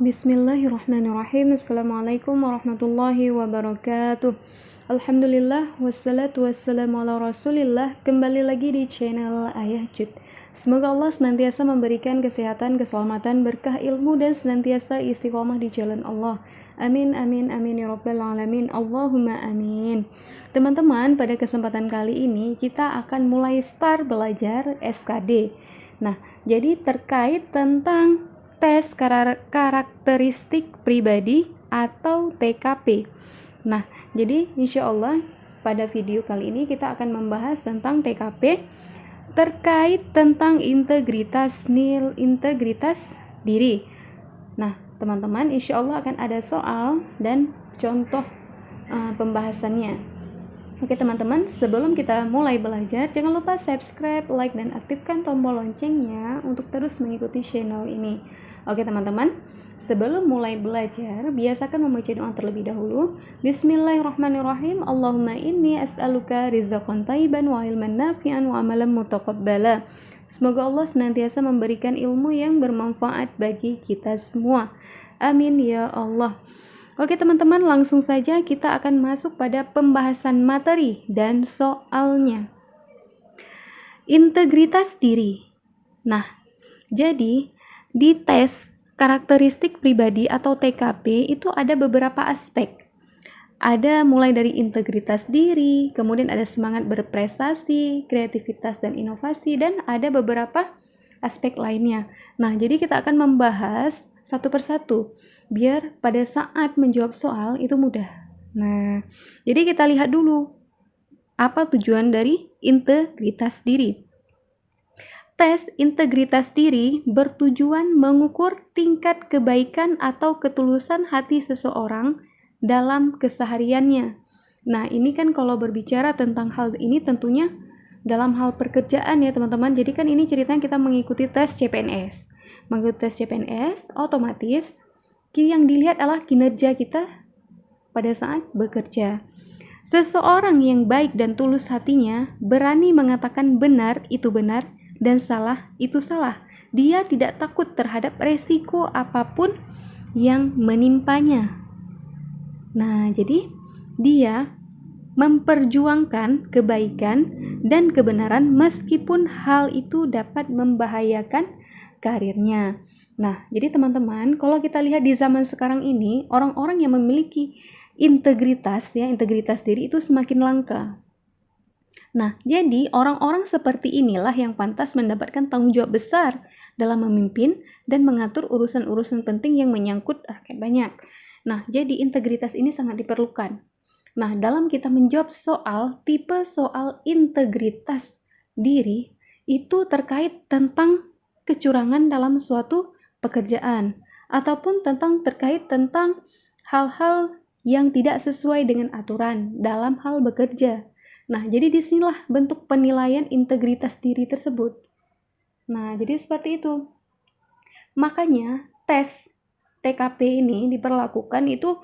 Bismillahirrahmanirrahim. Assalamualaikum warahmatullahi wabarakatuh. Alhamdulillah, wassalatu wassalamu ala rasulillah. Kembali lagi di channel Ayah Jud. Semoga Allah senantiasa memberikan kesehatan, keselamatan, berkah ilmu, dan senantiasa istiqomah di jalan Allah. Amin, amin, amin, ya rabbal alamin. Allahumma amin. Teman-teman, pada kesempatan kali ini kita akan mulai start belajar SKD. Nah, jadi terkait tentang tes karakteristik pribadi atau TKP. Nah, jadi insya Allah pada video kali ini kita akan membahas tentang TKP terkait tentang integritas diri. Nah, teman-teman, insya Allah akan ada soal dan contoh pembahasannya. Oke teman-teman, sebelum kita mulai belajar, jangan lupa subscribe, like, dan aktifkan tombol loncengnya untuk terus mengikuti channel ini. Oke teman-teman, sebelum mulai belajar, biasakan membaca doa terlebih dahulu. Bismillahirrahmanirrahim. Allahumma inni as'aluka rizqan thayyiban wa ilman nafi'an wa amalan mutaqabbala. Semoga Allah senantiasa memberikan ilmu yang bermanfaat bagi kita semua. Amin ya Allah. Oke teman-teman, langsung saja kita akan masuk pada pembahasan materi dan soalnya. Integritas diri. Nah, jadi di tes karakteristik pribadi atau TKP itu ada beberapa aspek. Ada mulai dari integritas diri, kemudian ada semangat berprestasi, kreativitas dan inovasi, dan ada beberapa aspek lainnya. Nah, jadi kita akan membahas satu persatu biar pada saat menjawab soal itu mudah. Nah, jadi kita lihat dulu apa tujuan dari integritas diri. Tes integritas diri bertujuan mengukur tingkat kebaikan atau ketulusan hati seseorang dalam kesehariannya. Nah, ini kan kalau berbicara tentang hal ini tentunya dalam hal pekerjaan ya teman-teman. Jadi kan ini ceritanya kita mengikuti tes CPNS. Mengikuti tes CPNS, otomatis yang dilihat adalah kinerja kita pada saat bekerja. Seseorang yang baik dan tulus hatinya berani mengatakan benar itu benar dan salah itu salah. Dia tidak takut terhadap resiko apapun yang menimpanya. Nah, jadi dia memperjuangkan kebaikan dan kebenaran meskipun hal itu dapat membahayakan karirnya. Nah, jadi teman-teman, kalau kita lihat di zaman sekarang ini, orang-orang yang memiliki integritas diri itu semakin langka. Nah, jadi orang-orang seperti inilah yang pantas mendapatkan tanggung jawab besar dalam memimpin dan mengatur urusan-urusan penting yang menyangkut rakyat banyak. Nah, jadi integritas ini sangat diperlukan. Nah, dalam kita menjawab soal, tipe soal integritas diri itu terkait tentang kecurangan dalam suatu pekerjaan ataupun terkait tentang hal-hal yang tidak sesuai dengan aturan dalam hal bekerja. Nah, jadi disinilah bentuk penilaian integritas diri tersebut. Nah, jadi seperti itu. Makanya tes TKP ini diperlakukan itu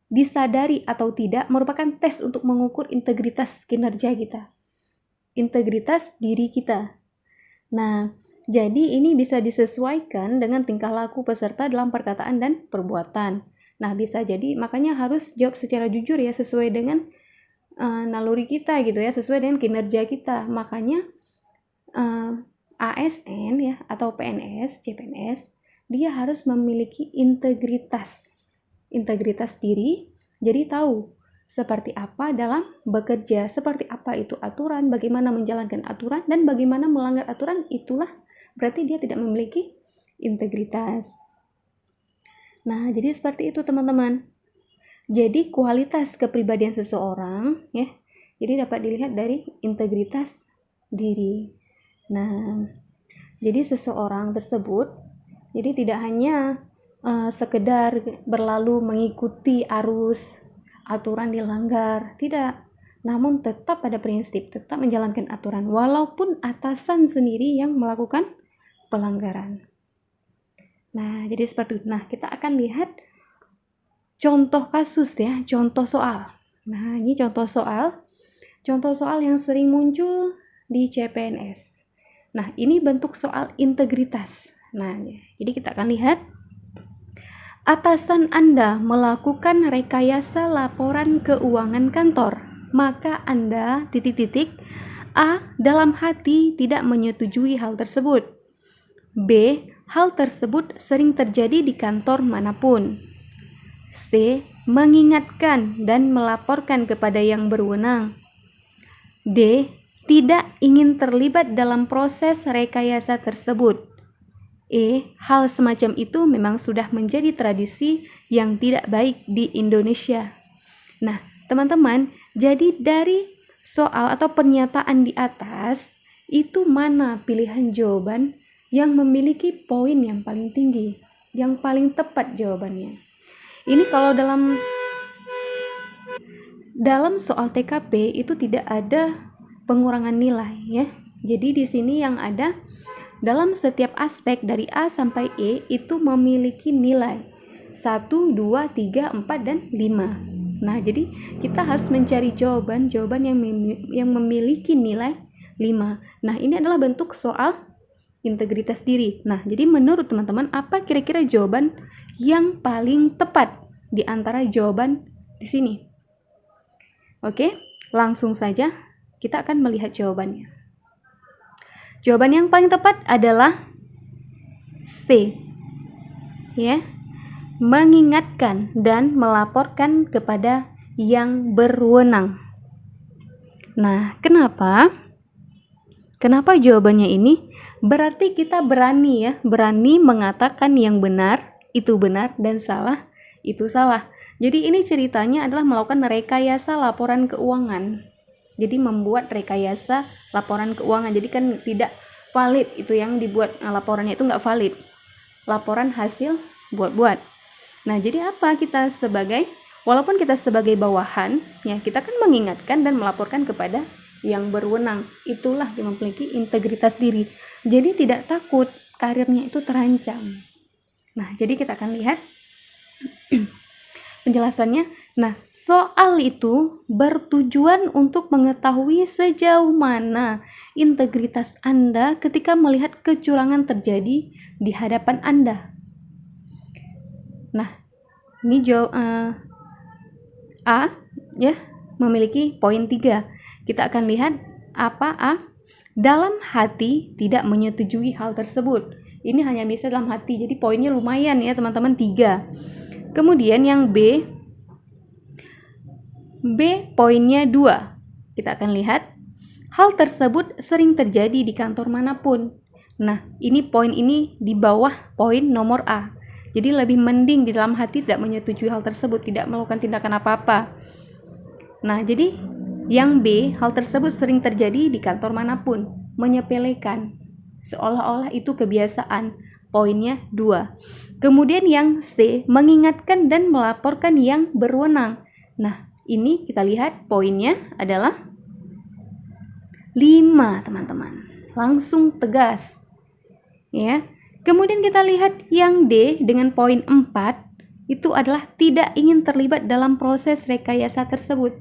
disadari atau tidak merupakan tes untuk mengukur integritas kinerja kita, integritas diri kita. Nah, jadi ini bisa disesuaikan dengan tingkah laku peserta dalam perkataan dan perbuatan. Nah, bisa jadi makanya harus jawab secara jujur ya, sesuai dengan naluri kita gitu ya, sesuai dengan kinerja kita. Makanya ASN ya atau PNS, CPNS, dia harus memiliki integritas diri. Jadi tahu seperti apa dalam bekerja, seperti apa itu aturan, bagaimana menjalankan aturan, dan bagaimana melanggar aturan, itulah berarti dia tidak memiliki integritas. Nah, jadi seperti itu teman-teman. Jadi kualitas kepribadian seseorang ya, jadi dapat dilihat dari integritas diri. Nah, jadi seseorang tersebut jadi tidak hanya sekedar berlalu mengikuti arus, aturan dilanggar, tidak. Namun tetap pada prinsip, tetap menjalankan aturan walaupun atasan sendiri yang melakukan pelanggaran. Nah, jadi seperti itu. Nah, kita akan lihat contoh kasus ya, contoh soal. Nah, ini contoh soal yang sering muncul di CPNS. Nah, ini bentuk soal integritas. Nah, jadi kita akan lihat atasan Anda melakukan rekayasa laporan keuangan kantor, maka Anda A. dalam hati tidak menyetujui hal tersebut. B. hal tersebut sering terjadi di kantor manapun. C. mengingatkan dan melaporkan kepada yang berwenang. D. tidak ingin terlibat dalam proses rekayasa tersebut. E. hal semacam itu memang sudah menjadi tradisi yang tidak baik di Indonesia. Nah, teman-teman, jadi dari soal atau pernyataan di atas, itu mana pilihan jawaban yang memiliki poin yang paling tinggi, yang paling tepat jawabannya? Ini kalau dalam soal TKP itu tidak ada pengurangan nilai ya. Jadi di sini yang ada dalam setiap aspek dari A sampai E itu memiliki nilai 1, 2, 3, 4, dan 5. Nah, jadi kita harus mencari jawaban yang memiliki nilai 5. Nah, ini adalah bentuk soal integritas diri. Nah, jadi menurut teman-teman, apa kira-kira jawaban yang paling tepat di antara jawaban di sini? Oke, langsung saja kita akan melihat jawabannya. Jawaban yang paling tepat adalah C. Ya. Mengingatkan dan melaporkan kepada yang berwenang. Nah, kenapa? Kenapa jawabannya ini? Berarti kita berani mengatakan yang benar itu benar dan salah itu salah. Jadi ini ceritanya adalah melakukan rekayasa laporan keuangan. Jadi membuat rekayasa laporan keuangan. Jadi kan tidak valid itu yang dibuat, laporannya itu nggak valid. Laporan hasil buat-buat. Nah, jadi apa walaupun kita sebagai bawahan, ya kita kan mengingatkan dan melaporkan kepada yang berwenang. Itulah yang memiliki integritas diri. Jadi tidak takut karirnya itu terancam. Nah, jadi kita akan lihat penjelasannya. Nah, soal itu bertujuan untuk mengetahui sejauh mana integritas Anda ketika melihat kecurangan terjadi di hadapan Anda. Nah, ini A ya memiliki poin 3. Kita akan lihat apa A. Dalam hati tidak menyetujui hal tersebut. Ini hanya bisa dalam hati. Jadi poinnya lumayan ya teman-teman, 3. Kemudian yang B poinnya 2. Kita akan lihat hal tersebut sering terjadi di kantor manapun. Nah, ini poin ini di bawah poin nomor A. Jadi lebih mending di dalam hati tidak menyetujui hal tersebut, tidak melakukan tindakan apa-apa. Nah, jadi yang B, hal tersebut sering terjadi di kantor manapun, menyepelekan, seolah-olah itu kebiasaan, poinnya 2. Kemudian yang C, mengingatkan dan melaporkan yang berwenang. Nah, ini kita lihat poinnya adalah 5, teman-teman. Langsung tegas. Ya. Kemudian kita lihat yang D dengan poin 4, itu adalah tidak ingin terlibat dalam proses rekayasa tersebut.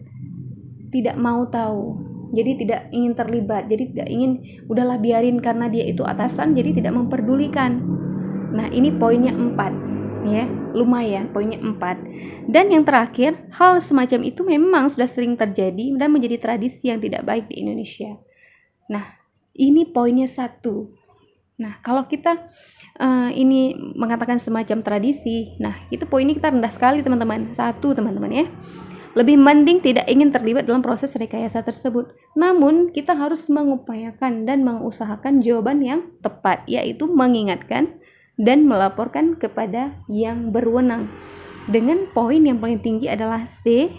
Tidak mau tahu. Jadi tidak ingin terlibat. Jadi tidak ingin, udahlah biarin karena dia itu atasan, jadi tidak memperdulikan. Nah, ini poinnya 4. Ya, lumayan poinnya 4. Dan yang terakhir, hal semacam itu memang sudah sering terjadi dan menjadi tradisi yang tidak baik di Indonesia. Nah, ini poinnya 1. Nah, kalau kita ini mengatakan semacam tradisi, nah itu poinnya kita rendah sekali teman-teman. 1 teman-teman ya. Lebih mending tidak ingin terlibat dalam proses rekayasa tersebut. Namun kita harus mengupayakan dan mengusahakan jawaban yang tepat, yaitu mengingatkan dan melaporkan kepada yang berwenang. Dengan poin yang paling tinggi adalah C,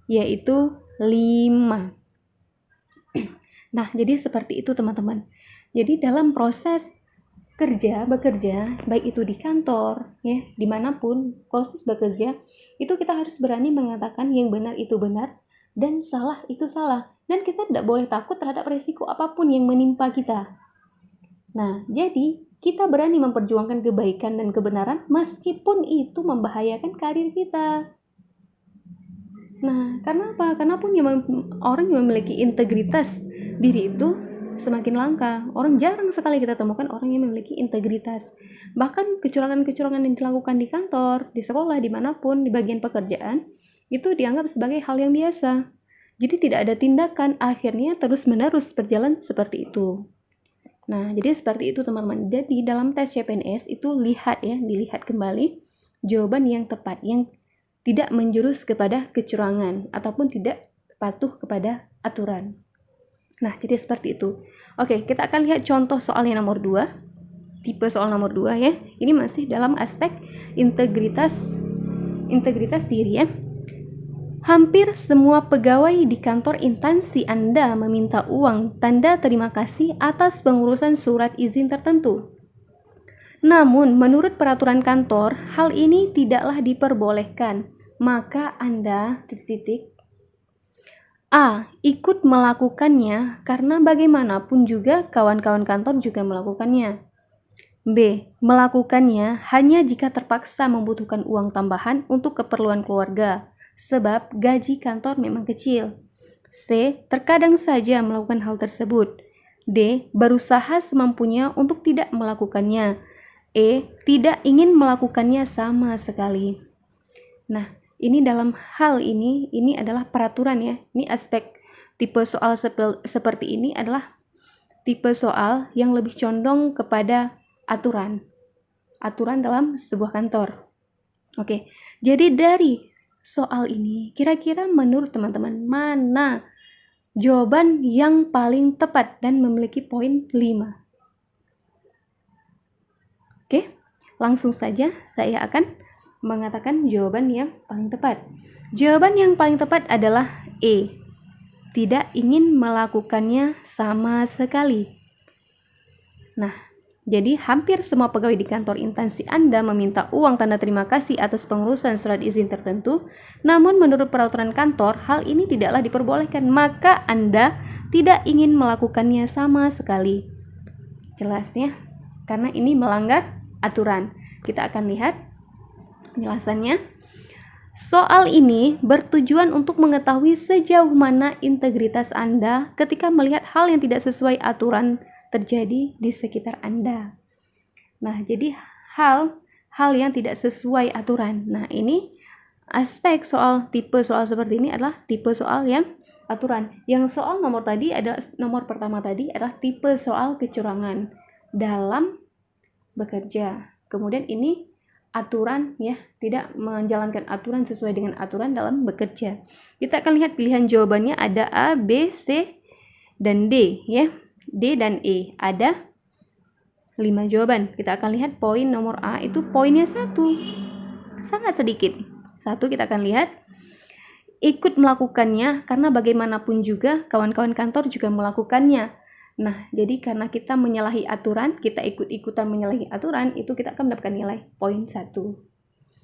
yaitu 5. Nah, jadi seperti itu teman-teman. Jadi dalam proses bekerja, baik itu di kantor, ya, dimanapun proses bekerja, itu kita harus berani mengatakan yang benar itu benar dan salah itu salah. Dan kita tidak boleh takut terhadap resiko apapun yang menimpa kita. Nah, jadi kita berani memperjuangkan kebaikan dan kebenaran meskipun itu membahayakan karir kita. Nah, karena apa? Karena pun orang yang memiliki integritas diri itu semakin langka. Orang jarang sekali kita temukan orang yang memiliki integritas. Bahkan kecurangan-kecurangan yang dilakukan di kantor, di sekolah, dimanapun, di bagian pekerjaan, itu dianggap sebagai hal yang biasa. Jadi tidak ada tindakan, akhirnya terus-menerus berjalan seperti itu. Nah, jadi seperti itu teman-teman. Jadi dalam tes CPNS itu dilihat kembali jawaban yang tepat, yang tidak menjurus kepada kecurangan ataupun tidak patuh kepada aturan. Nah, jadi seperti itu. Oke, kita akan lihat contoh soalnya nomor 2. Tipe soal nomor 2 ya. Ini masih dalam aspek integritas diri ya. Hampir semua pegawai di kantor instansi Anda meminta uang tanda terima kasih atas pengurusan surat izin tertentu. Namun, menurut peraturan kantor, hal ini tidaklah diperbolehkan. Maka Anda A. Ikut melakukannya karena bagaimanapun juga kawan-kawan kantor juga melakukannya. B. Melakukannya hanya jika terpaksa membutuhkan uang tambahan untuk keperluan keluarga, sebab gaji kantor memang kecil. C. Terkadang saja melakukan hal tersebut. D. Berusaha semampunya untuk tidak melakukannya. E. Tidak ingin melakukannya sama sekali. Nah, ini dalam hal ini adalah peraturan ya. Ini aspek tipe soal seperti ini adalah tipe soal yang lebih condong kepada aturan dalam sebuah kantor. Oke, jadi dari soal ini kira-kira menurut teman-teman mana jawaban yang paling tepat dan memiliki poin 5? Oke, langsung saja saya akan mengatakan jawaban yang paling tepat. Jawaban yang paling tepat adalah E. Tidak ingin melakukannya sama sekali. Nah, jadi hampir semua pegawai di kantor instansi Anda meminta uang tanda terima kasih atas pengurusan surat izin tertentu, namun menurut peraturan kantor, hal ini tidaklah diperbolehkan, maka Anda tidak ingin melakukannya sama sekali. Jelasnya, karena ini melanggar aturan. Kita akan lihat penjelasannya. Soal ini bertujuan untuk mengetahui sejauh mana integritas Anda ketika melihat hal yang tidak sesuai aturan terjadi di sekitar Anda. Nah, jadi hal yang tidak sesuai aturan. Nah, ini aspek tipe soal seperti ini adalah tipe soal yang aturan. Yang soal nomor pertama tadi adalah tipe soal kecurangan dalam bekerja. Kemudian ini aturan ya, tidak menjalankan aturan sesuai dengan aturan dalam bekerja. Kita akan lihat pilihan jawabannya ada A, B, C, dan D ya. D dan E. Ada 5 jawaban. Kita akan lihat poin nomor A itu poinnya 1. Sangat sedikit. 1 kita akan lihat. Ikut melakukannya karena bagaimanapun juga kawan-kawan kantor juga melakukannya. Nah, jadi karena kita menyalahi aturan, kita ikut-ikutan menyalahi aturan, itu kita akan mendapatkan nilai poin 1.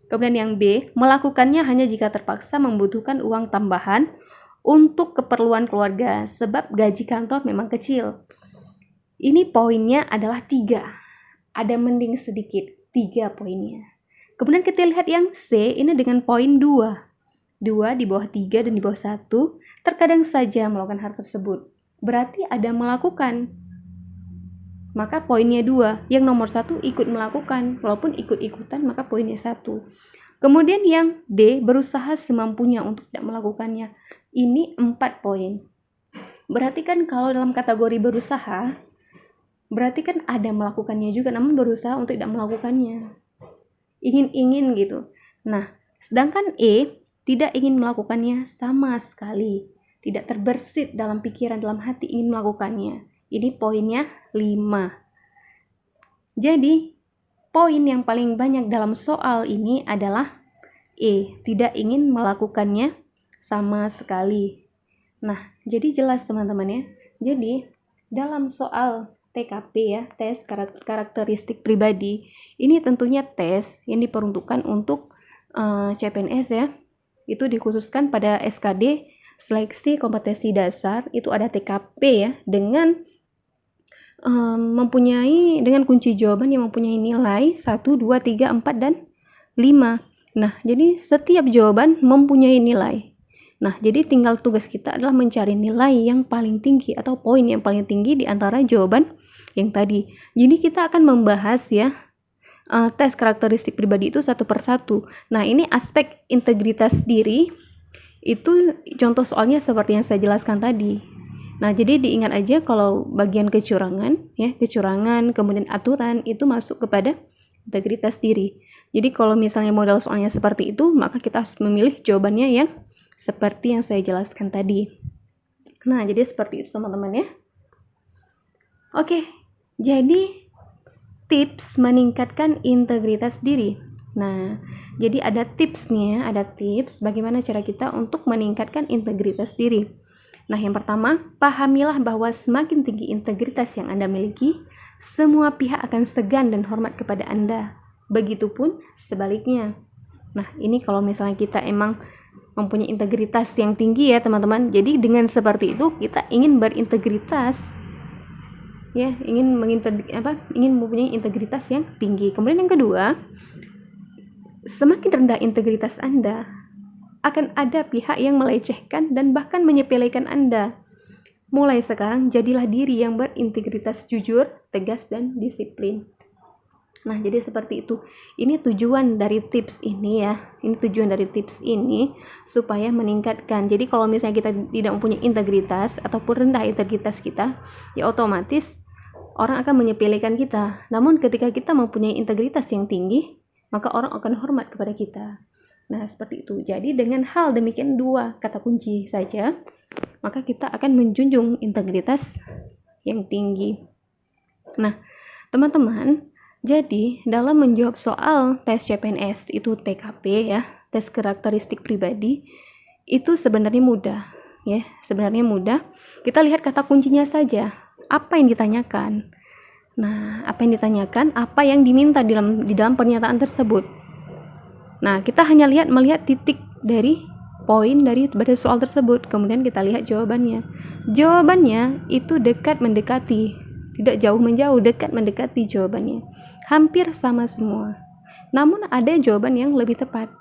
Kemudian yang B, melakukannya hanya jika terpaksa membutuhkan uang tambahan untuk keperluan keluarga, sebab gaji kantor memang kecil. Ini poinnya adalah 3. Ada mending sedikit, 3 poinnya. Kemudian kita lihat yang C, ini dengan poin 2. 2 di bawah 3 dan di bawah 1, terkadang saja melakukan hal tersebut. Berarti ada melakukan. Maka poinnya 2. Yang nomor 1 ikut melakukan. Walaupun ikut-ikutan maka poinnya 1. Kemudian yang D, berusaha semampunya untuk tidak melakukannya. Ini 4 poin. Berarti kan kalau dalam kategori berusaha, berarti kan ada melakukannya juga, namun berusaha untuk tidak melakukannya. Ingin-ingin gitu. Nah, sedangkan E, tidak ingin melakukannya sama sekali. Tidak terbersit dalam pikiran, dalam hati ingin melakukannya. Ini poinnya 5. Jadi, poin yang paling banyak dalam soal ini adalah E, tidak ingin melakukannya sama sekali. Nah, jadi jelas teman-teman ya. Jadi, dalam soal TKP ya, tes karakteristik pribadi, ini tentunya tes yang diperuntukkan untuk CPNS ya. Itu dikhususkan pada SKD seleksi kompetensi dasar, itu ada TKP ya, dengan dengan kunci jawaban yang mempunyai nilai 1, 2, 3, 4, dan 5. Nah, jadi setiap jawaban mempunyai nilai. Nah, jadi tinggal tugas kita adalah mencari nilai yang paling tinggi atau poin yang paling tinggi di antara jawaban yang tadi. Jadi kita akan membahas ya tes karakteristik pribadi itu satu persatu. Nah, ini aspek integritas diri itu contoh soalnya seperti yang saya jelaskan tadi. Nah, jadi diingat aja kalau bagian kecurangan, ya, kecurangan, kemudian aturan itu masuk kepada integritas diri. Jadi kalau misalnya modal soalnya seperti itu, maka kita harus memilih jawabannya yang seperti yang saya jelaskan tadi. Nah, jadi seperti itu teman-teman ya. Oke, jadi tips meningkatkan integritas diri. Nah, jadi ada tips nih ya, ada tips bagaimana cara kita untuk meningkatkan integritas diri. Nah, yang pertama, pahamilah bahwa semakin tinggi integritas yang Anda miliki, semua pihak akan segan dan hormat kepada Anda. Begitupun sebaliknya. Nah, ini kalau misalnya kita emang mempunyai integritas yang tinggi ya, teman-teman. Jadi dengan seperti itu kita ingin berintegritas. Ya, ingin mempunyai integritas yang tinggi. Kemudian yang kedua, semakin rendah integritas Anda, akan ada pihak yang melecehkan dan bahkan menyepelekan Anda. Mulai sekarang, jadilah diri yang berintegritas jujur, tegas, dan disiplin. Nah, jadi seperti itu. Ini tujuan dari tips ini ya. Ini tujuan dari tips ini supaya meningkatkan. Jadi kalau misalnya kita tidak mempunyai integritas ataupun rendah integritas kita, ya otomatis orang akan menyepelekan kita. Namun ketika kita mempunyai integritas yang tinggi, maka orang akan hormat kepada kita. Nah, seperti itu. Jadi dengan hal demikian dua kata kunci saja, maka kita akan menjunjung integritas yang tinggi. Nah, teman-teman, jadi dalam menjawab soal tes CPNS itu TKP ya, tes karakteristik pribadi, itu sebenarnya mudah ya, sebenarnya mudah. Kita lihat kata kuncinya saja. Apa yang ditanyakan? Nah, apa yang ditanyakan, apa yang diminta di dalam pernyataan tersebut. Nah, kita hanya melihat titik dari poin dari pada soal tersebut, kemudian kita lihat jawabannya. Jawabannya itu dekat mendekati, tidak jauh menjauh, dekat mendekati jawabannya. Hampir sama semua. Namun ada jawaban yang lebih tepat.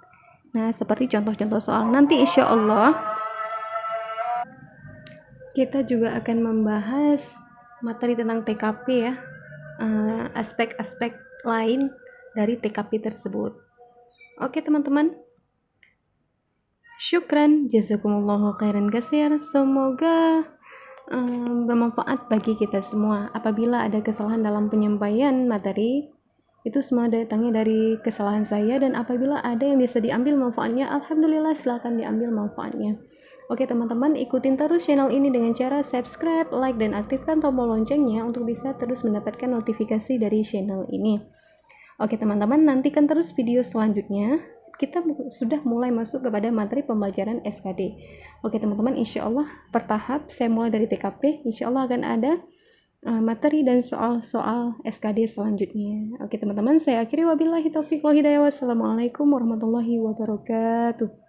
Nah, seperti contoh-contoh soal. Nanti insya Allah kita juga akan membahas materi tentang TKP ya, aspek-aspek lain dari TKP tersebut. Oke teman-teman, syukran, jazakumullahu khairan katsir. Semoga bermanfaat bagi kita semua. Apabila ada kesalahan dalam penyampaian materi, itu semua datangnya dari kesalahan saya, dan apabila ada yang bisa diambil manfaatnya, alhamdulillah silahkan diambil manfaatnya. Oke teman-teman, ikutin terus channel ini dengan cara subscribe, like, dan aktifkan tombol loncengnya untuk bisa terus mendapatkan notifikasi dari channel ini. Oke teman-teman, nantikan terus video selanjutnya. Kita sudah mulai masuk kepada materi pembelajaran SKD. Oke teman-teman, insya Allah bertahap. Saya mulai dari TKP. Insya Allah akan ada materi dan soal-soal SKD selanjutnya. Oke teman-teman, saya akhiri wabillahi taufiq wal hidayah. Wassalamualaikum warahmatullahi wabarakatuh.